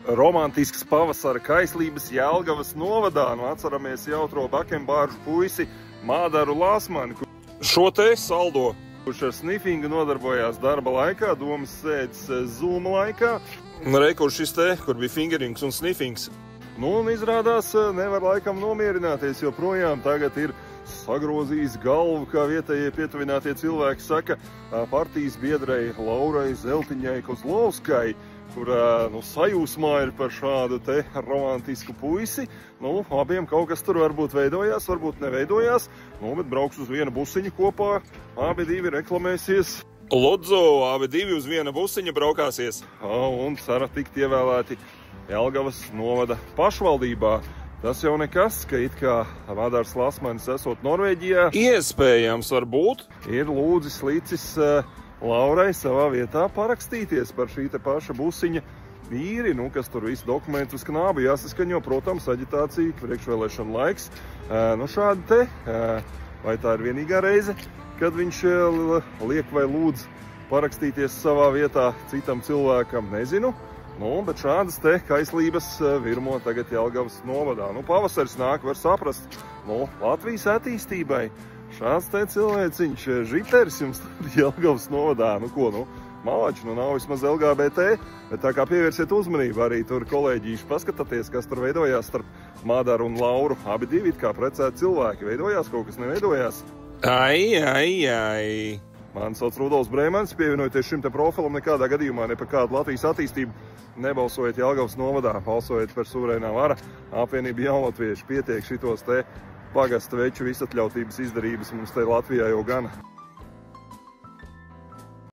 romantisks pavasara kaislības Jelgavas novadā. Nu, atceramies jautro bakembāržu puisi Mādaru Lāsmani. Šo te saldo, kurš ar snifingu nodarbojās darba laikā, domas sēdes Zoom laikā. Kur šis te, kur bija fingerings un snifings. Nu, un izrādās nevar laikam nomierināties, jo projām tagad ir sagrozījis galvu, kā vietējie pietuvinātie cilvēki saka, partijas biedrei Laurai Zeltiņai Kozlovskai, kur sajūsmā ir par šādu te romantisku puisi. Nu, abiem kaut kas tur varbūt veidojās, varbūt neveidojās, nu, bet brauks uz vienu busiņu kopā, abi divi reklamēsies. Lūdzu, abi divi uz viena busiņa braukāsies un cer tikt ievēlēti Jelgavas novada pašvaldībā. Tas jau nekas, ka it kā Mādars Lāsmanis esot Norvēģijā. Iespējams, varbūt, ir lūdzis licis Laurai savā vietā parakstīties par šī te paša busiņa vīri, nu, kas tur visu dokumentu uz knābu jāsaskaņo, protams, aģitācija, priekšvēlēšana laiks. Nu, šādi te, vai tā ir vienīgā reize, kad viņš liek vai lūdz parakstīties savā vietā citam cilvēkam, nezinu. Nu, bet šādas te kaislības virmo tagad Jelgavas novadā. Nu, pavasaris nāk, var saprast, nu, Latvijas attīstībai. Šāds te cilvēciņš, žiteris jums Jelgavas novadā. Nu, ko, nu, malači, nu, nav vismaz LGBT, bet tā kā pievērsiet uzmanību, arī tur kolēģīši paskatāties, kas tur veidojās starp Mādaru un Lauru. Abi divi kā precēti cilvēki. Veidojās kaut kas, neveidojās? Ai. Mani sauc Rudolfs Brēmanis, pievienojoties šim te profilam, nekādā gadījumā ne par kādu Latvijas attīstību nebalsojiet Jelgavas novadā, balsojiet par suverēnā vara apvienību Jaunatvieši. Pietiek šitos te pagasta veču visatļautības izdarības mums te Latvijā jau gana.